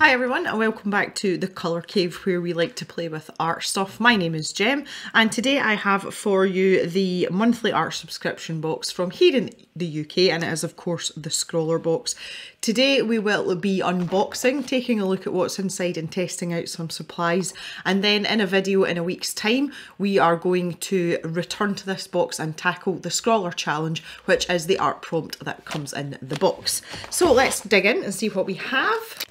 Hi everyone and welcome back to the Colour Cave where we like to play with art stuff. My name is Jem and today I have for you the monthly art subscription box from here in the UK, and it is of course the Scrawlrbox. Today we will be unboxing, taking a look at what's inside and testing out some supplies, and then in a video in a week's time we are going to return to this box and tackle the Scrawler challenge, which is the art prompt that comes in the box. So let's dig in and see what we have.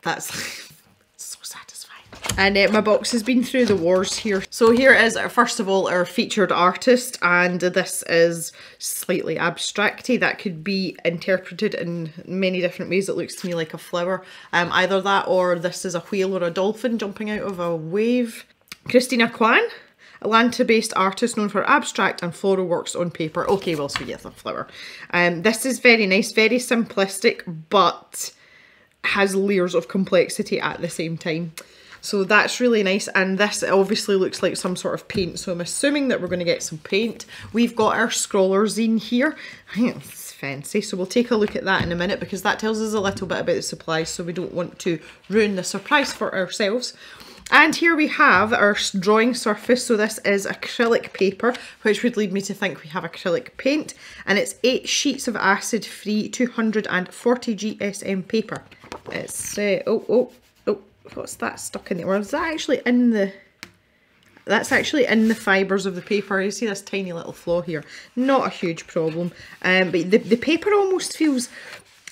That's so satisfying. And my box has been through the wars here. So here is, first of all, our featured artist, and this is slightly abstracty. That could be interpreted in many different ways. It looks to me like a flower. Either that or this is a whale or a dolphin jumping out of a wave. Christina Kwan, Atlanta-based artist known for abstract and floral works on paper. Okay, well, so yes, a flower. This is very nice, very simplistic, but has layers of complexity at the same time. So that's really nice, and this obviously looks like some sort of paint, so I'm assuming that we're going to get some paint. We've got our Scrawler zine here. I think it's fancy, so we'll take a look at that in a minute because that tells us a little bit about the supplies, so we don't want to ruin the surprise for ourselves. And here we have our drawing surface. So this is acrylic paper, which would lead me to think we have acrylic paint, and it's 8 sheets of acid-free 240 GSM paper. It's what's that stuck in there? Or is that actually in the... That's actually in the fibres of the paper. You see this tiny little flaw here. Not a huge problem. But the paper almost feels...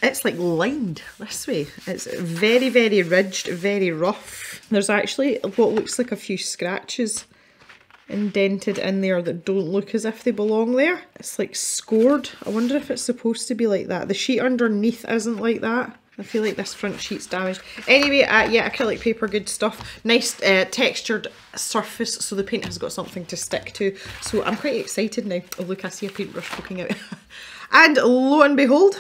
It's like lined this way. It's very, very ridged, very rough. There's actually what looks like a few scratches indented in there that don't look as if they belong there. It's like scored. I wonder if it's supposed to be like that. The sheet underneath isn't like that. I feel like this front sheet's damaged. Anyway, yeah, acrylic paper, good stuff. Nice textured surface, so the paint has got something to stick to. So I'm quite excited now. Oh look, I see a paintbrush poking out. And lo and behold,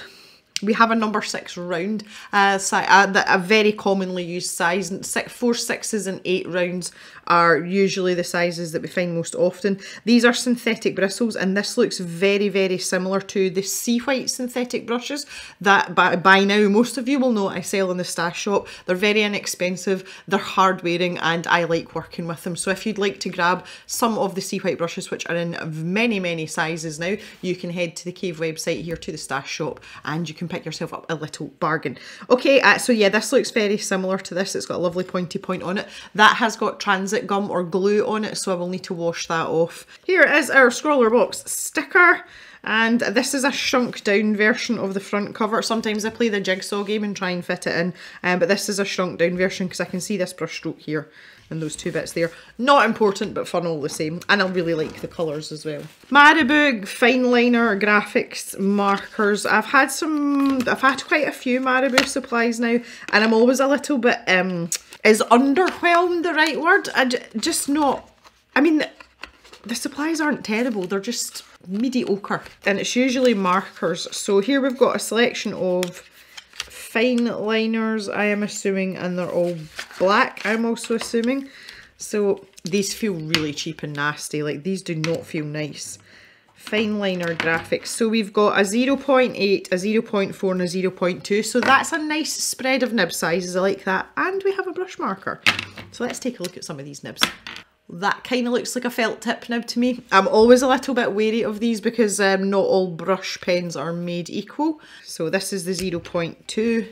we have a number 6 round, a very commonly used size. 4 6s and 8 rounds are usually the sizes that we find most often. These are synthetic bristles, and this looks very, very similar to the Sea White synthetic brushes that by now most of you will know I sell in the stash shop. They're very inexpensive, they're hard wearing, and I like working with them. So if you'd like to grab some of the Sea White brushes, which are in many, many sizes now, you can head to the Cave website here to the stash shop and you can pick yourself up a little bargain. Okay, so yeah, this looks very similar to this. It's got a lovely pointy point on it. That has got transit gum or glue on it, so I will need to wash that off. Here is our Scrawlrbox sticker, and this is a shrunk down version of the front cover. Sometimes I play the jigsaw game and try and fit it in, but this is a shrunk down version because I can see this brush stroke here and those 2 bits there. Not important, but fun all the same. And I really like the colours as well. Marabou Fineliner graphics markers. I've had quite a few Marabou supplies now, and I'm always a little bit, is underwhelmed the right word? Just not, I mean, the supplies aren't terrible, they're just mediocre. And it's usually markers. So here we've got a selection of Fineliners, I am assuming, and they're all black, I'm also assuming. So these feel really cheap and nasty, like these do not feel nice. Fineliner graphics. So we've got a 0.8, a 0.4 and a 0.2, so that's a nice spread of nib sizes, I like that. And we have a brush marker. So let's take a look at some of these nibs. That kind of looks like a felt tip nib to me. I'm always a little bit wary of these because not all brush pens are made equal. So this is the 0.2,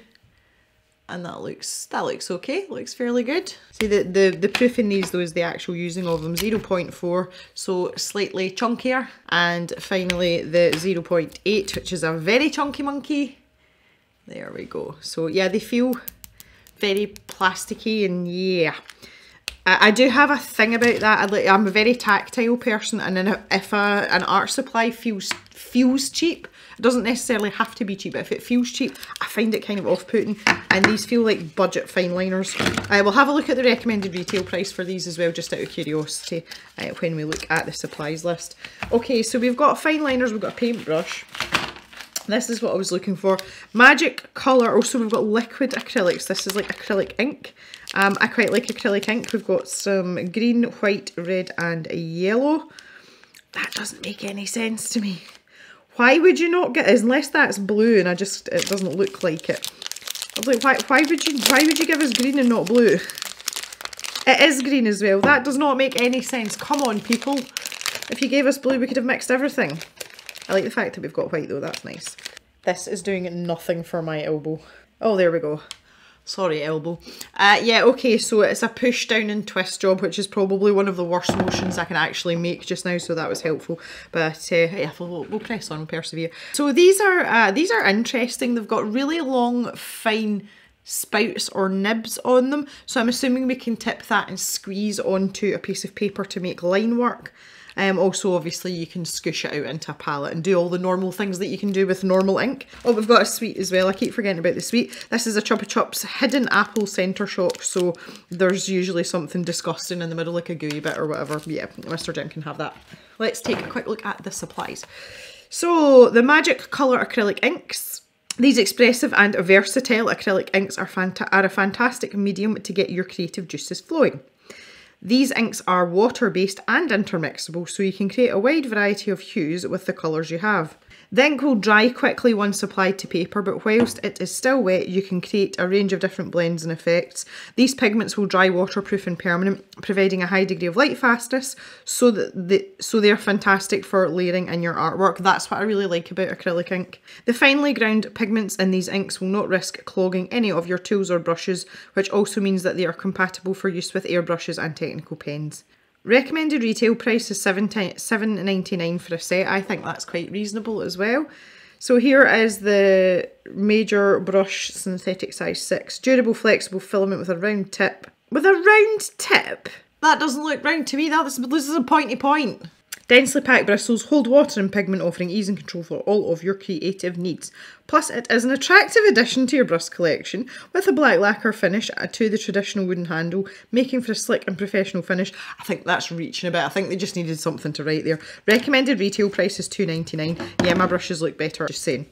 and that looks okay, looks fairly good. See the proof in these though is the actual using of them. 0.4, so slightly chunkier, and finally the 0.8, which is a very chunky monkey. There we go. So yeah, they feel very plasticky, and yeah. I do have a thing about that. I'm a very tactile person, and then if an art supply feels cheap, it doesn't necessarily have to be cheap, but if it feels cheap, I find it kind of off-putting, and these feel like budget Fineliners. We'll have a look at the recommended retail price for these as well, just out of curiosity, when we look at the supplies list. Okay, so we've got Fineliners, we've got a paintbrush. This is what I was looking for. Magic colour. Also, we've got liquid acrylics. This is like acrylic ink. I quite like acrylic ink. We've got some green, white, red and yellow. That doesn't make any sense to me. Why would you not get it? Unless that's blue and it doesn't look like it. I was like, why would you give us green and not blue? It is green as well. That does not make any sense. Come on, people. If you gave us blue, we could have mixed everything. I like the fact that we've got white though. That's nice. This is doing nothing for my elbow. Oh, there we go. Sorry, elbow. Yeah, okay, so it's a push down and twist job, which is probably one of the worst motions I can actually make just now, so that was helpful. But yeah, we'll press on, we'll persevere. So these are interesting. They've got really long, fine spouts or nibs on them. So I'm assuming we can tip that and squeeze onto a piece of paper to make line work. Also, obviously, you can squish it out into a palette and do all the normal things that you can do with normal ink. Oh, we've got a sweet as well. I keep forgetting about the sweet. This is a Chupa Chups hidden apple centre shock, so there's usually something disgusting in the middle, like a gooey bit or whatever. Yeah, Mr. Jim can have that. Let's take a quick look at the supplies. So, the Magic Colour acrylic inks. These expressive and versatile acrylic inks are a fantastic medium to get your creative juices flowing. These inks are water-based and intermixable, so you can create a wide variety of hues with the colours you have. The ink will dry quickly once applied to paper, but whilst it is still wet, you can create a range of different blends and effects. These pigments will dry waterproof and permanent, providing a high degree of light fastness, so they're fantastic for layering in your artwork. That's what I really like about acrylic ink. The finely ground pigments in these inks will not risk clogging any of your tools or brushes, which also means that they are compatible for use with airbrushes and technical pens. Recommended retail price is $7.99 for a set. I think that's quite reasonable as well. So here is the major brush, synthetic size 6. Durable, flexible filament with a round tip. With a round tip? That doesn't look round to me. This is a pointy point. Densely packed bristles hold water and pigment, offering ease and control for all of your creative needs. Plus, it is an attractive addition to your brush collection with a black lacquer finish to the traditional wooden handle, making for a slick and professional finish. I think that's reaching a bit. I think they just needed something to write there. Recommended retail price is $2.99. Yeah, my brushes look better, just saying.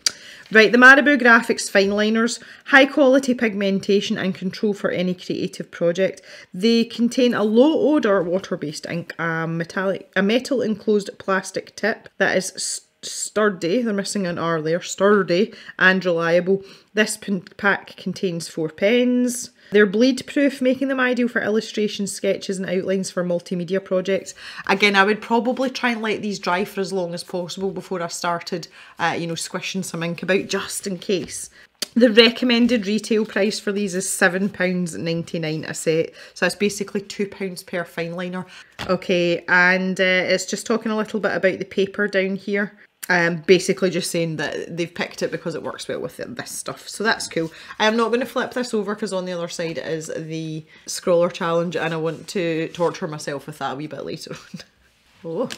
Right, the Marabou Graphics Fineliners. High quality pigmentation and control for any creative project. They contain a low odour water-based ink, a metal enclosed plastic tip that is sturdy, they're missing an R there, sturdy and reliable. This pack contains 4 pens. They're bleed proof, making them ideal for illustrations, sketches and outlines for multimedia projects. Again, I would probably try and let these dry for as long as possible before I started, you know, squishing some ink about, just in case. The recommended retail price for these is £7.99 a set. So that's basically £2 per fineliner. Okay, and it's just talking a little bit about the paper down here. Basically just saying that they've picked it because it works well with this stuff. So that's cool. I am not going to flip this over because on the other side is the Scrawler Challenge and I want to torture myself with that a wee bit later on. Oh.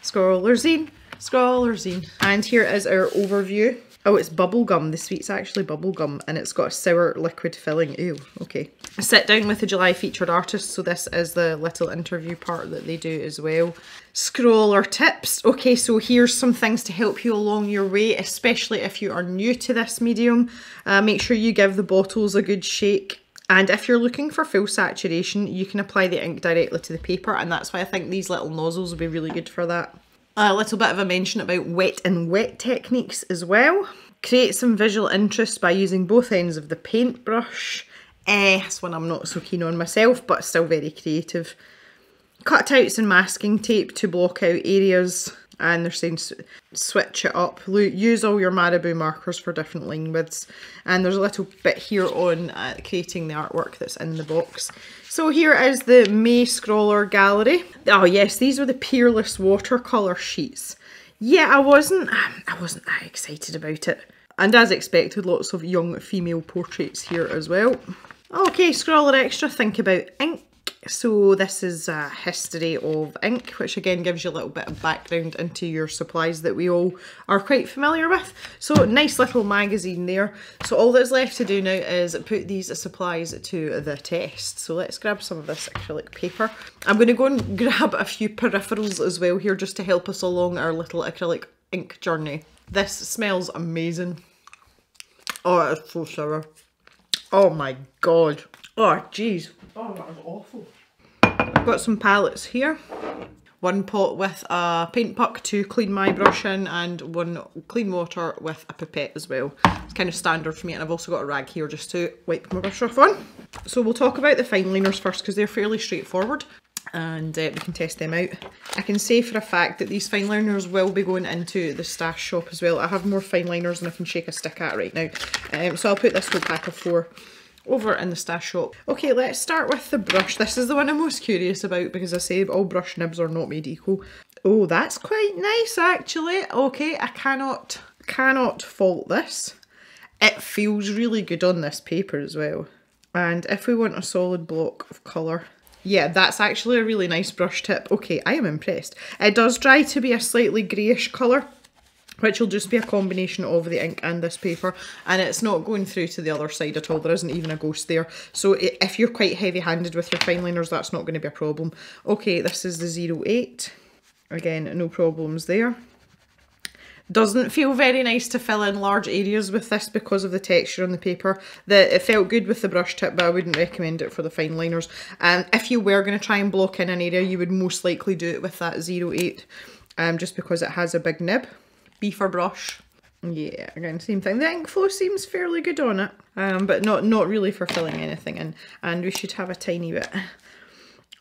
Scrawlerzine. Scrawlerzine. And here is our overview. Oh, it's bubblegum. The sweet's actually bubblegum and it's got a sour liquid filling. Ew, okay. I sit down with the July featured artist, so this is the little interview part that they do as well. Scrawler tips. Okay, so here's some things to help you along your way, especially if you are new to this medium. Make sure you give the bottles a good shake. And if you're looking for full saturation, you can apply the ink directly to the paper, and that's why I think these little nozzles will be really good for that. A little bit of a mention about wet and wet techniques as well. Create some visual interest by using both ends of the paintbrush. This one I'm not so keen on myself, but still very creative. Cutouts and masking tape to block out areas. And they're saying switch it up. Use all your Marabou markers for different line widths. And there's a little bit here on creating the artwork that's in the box. So here is the May Scrawler Gallery. Oh yes, these were the Peerless watercolour sheets. Yeah, I wasn't that excited about it. And as expected, lots of young female portraits here as well. Okay, Scrawler Extra, think about ink. So this is a history of ink, which again gives you a little bit of background into your supplies that we all are quite familiar with. So nice little magazine there. So all that's left to do now is put these supplies to the test. So let's grab some of this acrylic paper. I'm going to go and grab a few peripherals as well here just to help us along our little acrylic ink journey. This smells amazing. Oh, it's so sour. Oh my god. Oh jeez. Oh, that was awful. I've got some palettes here. one pot with a paint puck to clean my brush in, and one clean water with a pipette as well. It's kind of standard for me, and I've also got a rag here just to wipe my brush off on. So we'll talk about the Fineliners first because they're fairly straightforward, and we can test them out. I can say for a fact that these Fineliners will be going into the stash shop as well. I have more Fineliners than I can shake a stick at right now. So I'll put this whole pack of 4 over in the stash shop. Okay, let's start with the brush. This is the one I'm most curious about because I say all brush nibs are not made equal. Oh, that's quite nice actually. Okay, I cannot fault this. It feels really good on this paper as well. And if we want a solid block of colour, yeah, that's actually a really nice brush tip. Okay, I am impressed. It does dry to be a slightly greyish colour, which will just be a combination of the ink and this paper, and it's not going through to the other side at all. There isn't even a ghost there. So if you're quite heavy-handed with your Fineliners, that's not going to be a problem. Okay, this is the 08. Again, no problems there. Doesn't feel very nice to fill in large areas with this because of the texture on the paper. It felt good with the brush tip, but I wouldn't recommend it for the Fineliners. And if you were going to try and block in an area, you would most likely do it with that 08, just because it has a big nib. B for brush. Yeah, again, same thing. The ink flow seems fairly good on it, but not really for filling anything in. And we should have a tiny bit.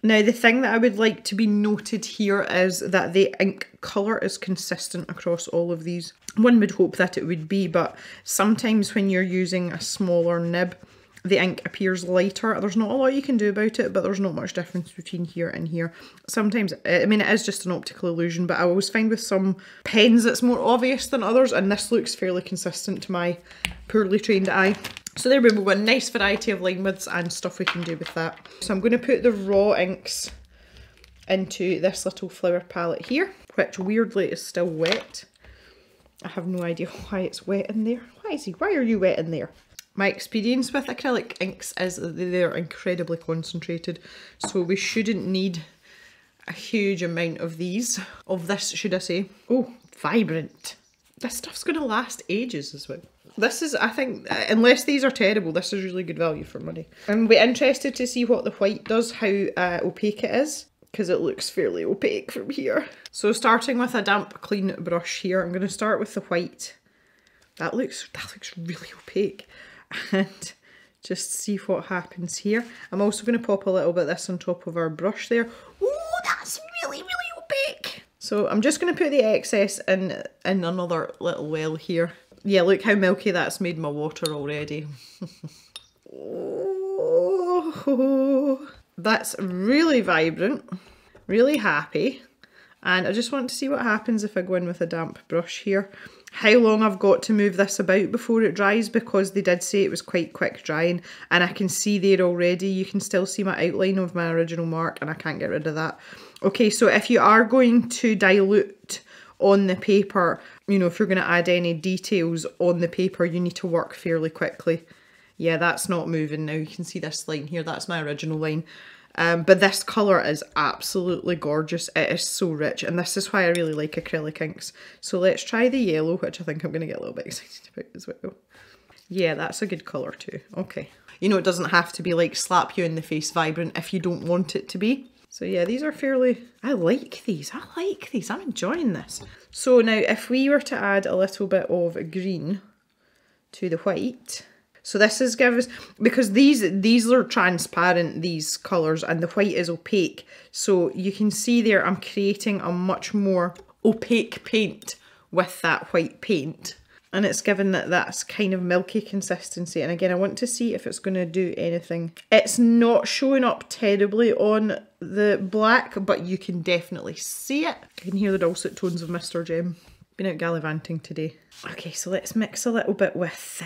Now, the thing that I would like to be noted here is that the ink colour is consistent across all of these. One would hope that it would be, but sometimes when you're using a smaller nib, the ink appears lighter. There's not a lot you can do about it, but there's not much difference between here and here. Sometimes, I mean, it is just an optical illusion, but I always find with some pens it's more obvious than others, and this looks fairly consistent to my poorly trained eye. So there we go, a nice variety of line widths and stuff we can do with that. So I'm going to put the raw inks into this little flower palette here, which weirdly is still wet. I have no idea why it's wet in there. Why are you wet in there? My experience with acrylic inks is that they're incredibly concentrated, so we shouldn't need a huge amount of these. Of this, should I say. Oh, vibrant. This stuff's going to last ages as well. This is, I think, unless these are terrible, this is really good value for money. I'm interested to see what the white does, how opaque it is, because it looks fairly opaque from here. So starting with a damp, clean brush here, I'm going to start with the white. That looks really opaque. And just see what happens here. I'm also going to pop a little bit of this on top of our brush there. Oh, that's really opaque. So I'm just going to put the excess in another little well here. Yeah, look how milky that's made my water already. Oh, that's really vibrant, really happy. And I just want to see what happens if I go in with a damp brush here. How long I've got to move this about before it dries, because they did say it was quite quick drying, and I can see there already, you can still see my outline of my original mark, and I can't get rid of that. Okay, so if you are going to dilute on the paper, you know, if you're going to add any details on the paper, you need to work fairly quickly. Yeah, that's not moving now. You can see this line here, that's my original line. But this colour is absolutely gorgeous. It is so rich, and this is why I really like acrylic inks. So let's try the yellow, which I think I'm going to get a little bit excited about as well. Yeah, that's a good colour too. Okay. You know, it doesn't have to be like slap you in the face vibrant if you don't want it to be. So yeah, these are fairly... I like these. I'm enjoying this. So now if we were to add a little bit of green to the white... So this is because these are transparent, these colours, and the white is opaque. So you can see there I'm creating a much more opaque paint with that white paint. And it's given that that's kind of milky consistency. And again, I want to see if it's going to do anything. It's not showing up terribly on the black, but you can definitely see it. You can hear the dulcet tones of Mr. Jem. Been out gallivanting today. Okay, so let's mix a little bit with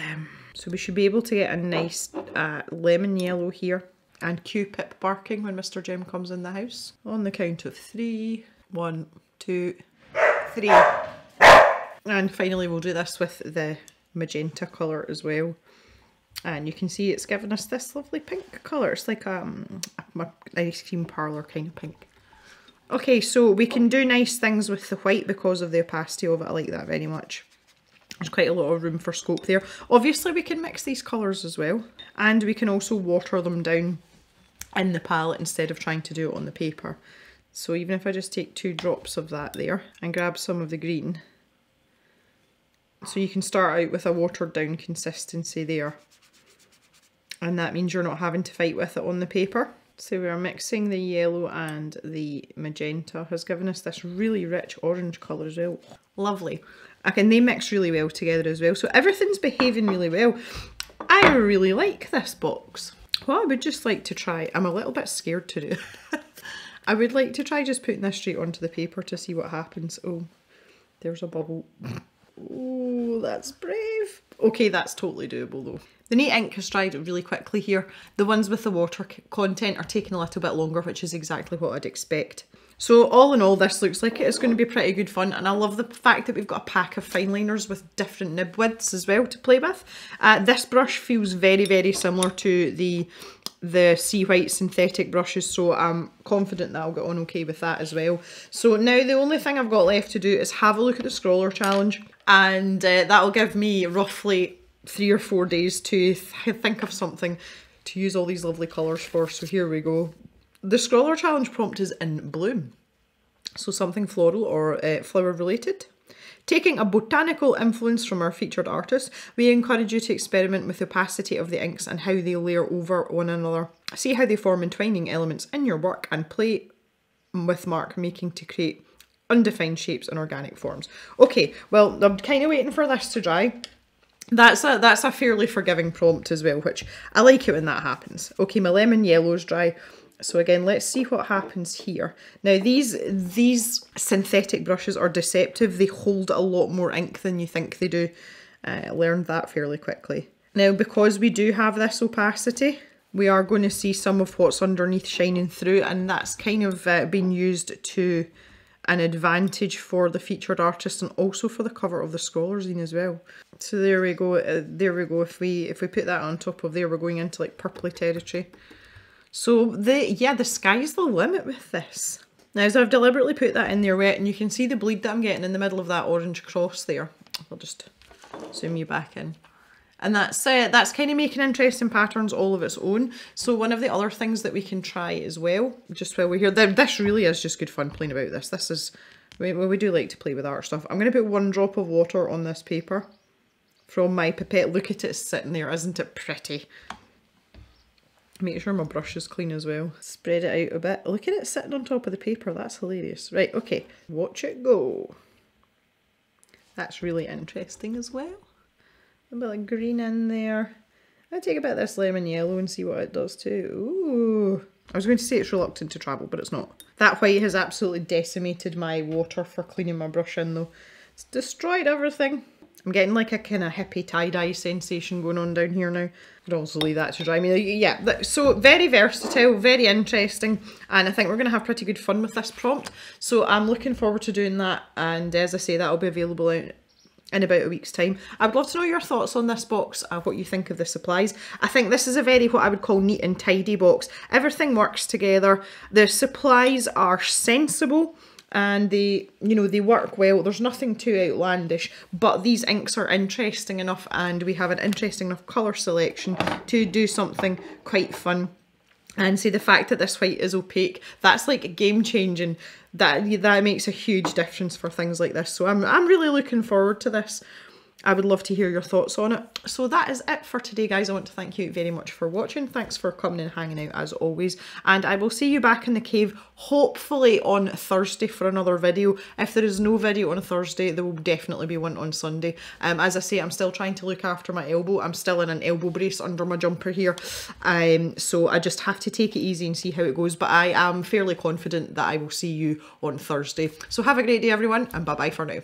so we should be able to get a nice lemon yellow here, and cue Pip barking when Mr. Jem comes in the house. On the count of 3. 1, 2, 3. And finally we'll do this with the magenta colour as well. And you can see it's given us this lovely pink colour. It's like an ice cream parlour kind of pink. Okay, so we can do nice things with the white because of the opacity of it. I like that very much. There's quite a lot of room for scope there. Obviously we can mix these colours as well, and we can also water them down in the palette instead of trying to do it on the paper. So even if I just take 2 drops of that there and grab some of the green, so you can start out with a watered down consistency there. And that means you're not having to fight with it on the paper. So we are mixing the yellow and the magenta has given us this really rich orange colour as well. Lovely. And they mix really well together as well. So everything's behaving really well. I really like this box. What I would just like to try, I'm a little bit scared to do. I would like to try just putting this straight onto the paper to see what happens. Oh, there's a bubble. Oh, that's brave. Okay, that's totally doable though. The neat ink has dried really quickly here. The ones with the water content are taking a little bit longer, which is exactly what I'd expect. So all in all, this looks like it's going to be pretty good fun, and I love the fact that we've got a pack of Fineliners with different nib widths as well to play with. This brush feels very, very similar to the Sea White synthetic brushes, so I'm confident that I'll get on okay with that as well. So now the only thing I've got left to do is have a look at the Scrawler Challenge, and that'll give me roughly 3 or 4 days to think of something to use all these lovely colours for. So here we go. The Scrawler Challenge prompt is in bloom, so something floral or flower related. Taking a botanical influence from our featured artist, we encourage you to experiment with the opacity of the inks and how they layer over one another. See how they form entwining elements in your work and play with mark making to create undefined shapes and organic forms. Okay, well, I'm kind of waiting for this to dry. That's a fairly forgiving prompt as well, which I like it when that happens. Okay, my lemon yellow's dry. So again, let's see what happens here. Now these synthetic brushes are deceptive. They hold a lot more ink than you think they do. I learned that fairly quickly. Now because we do have this opacity, we are going to see some of what's underneath shining through, and that's kind of been used to an advantage for the featured artist and also for the cover of the Scrawler zine as well. So there we go. There we go. If we put that on top of there, we're going into like purpley territory. So the sky's the limit with this. Now, so I've deliberately put that in there wet, and you can see the bleed that I'm getting in the middle of that orange cross there. I'll just zoom you back in. And that's kind of making interesting patterns all of its own. So one of the other things that we can try as well, just while we're here, this really is just good fun playing about this. This is, we do like to play with art stuff. I'm going to put 1 drop of water on this paper from my pipette. Look at it sitting there, isn't it pretty? Make sure my brush is clean as well. Spread it out a bit. Look at it sitting on top of the paper. That's hilarious. Right, okay. Watch it go. That's really interesting as well. A bit of green in there. I'll take a bit of this lemon yellow and see what it does too. Ooh. I was going to say it's reluctant to travel, but it's not. That white has absolutely decimated my water for cleaning my brush in though. It's destroyed everything. I'm getting like a kind of hippie tie-dye sensation going on down here now. I'd also leave that to dry. I mean, yeah, so very versatile, very interesting, and I think we're going to have pretty good fun with this prompt. So I'm looking forward to doing that, and as I say, that'll be available in about a week's time. I would love to know your thoughts on this box, what you think of the supplies. I think this is a very, what I would call, neat and tidy box. Everything works together. The supplies are sensible, and they, you know, they work well. There's nothing too outlandish, but these inks are interesting enough, and we have an interesting enough colour selection to do something quite fun. And see, the fact that this white is opaque, that's like game changing. That makes a huge difference for things like this. So I'm really looking forward to this. I would love to hear your thoughts on it. So that is it for today, guys. I want to thank you very much for watching. Thanks for coming and hanging out as always. And I will see you back in the cave, hopefully on Thursday for another video. If there is no video on a Thursday, there will definitely be one on Sunday. As I say, I'm still trying to look after my elbow. I'm still in an elbow brace under my jumper here. So I just have to take it easy and see how it goes. But I am fairly confident that I will see you on Thursday. So have a great day, everyone, and bye-bye for now.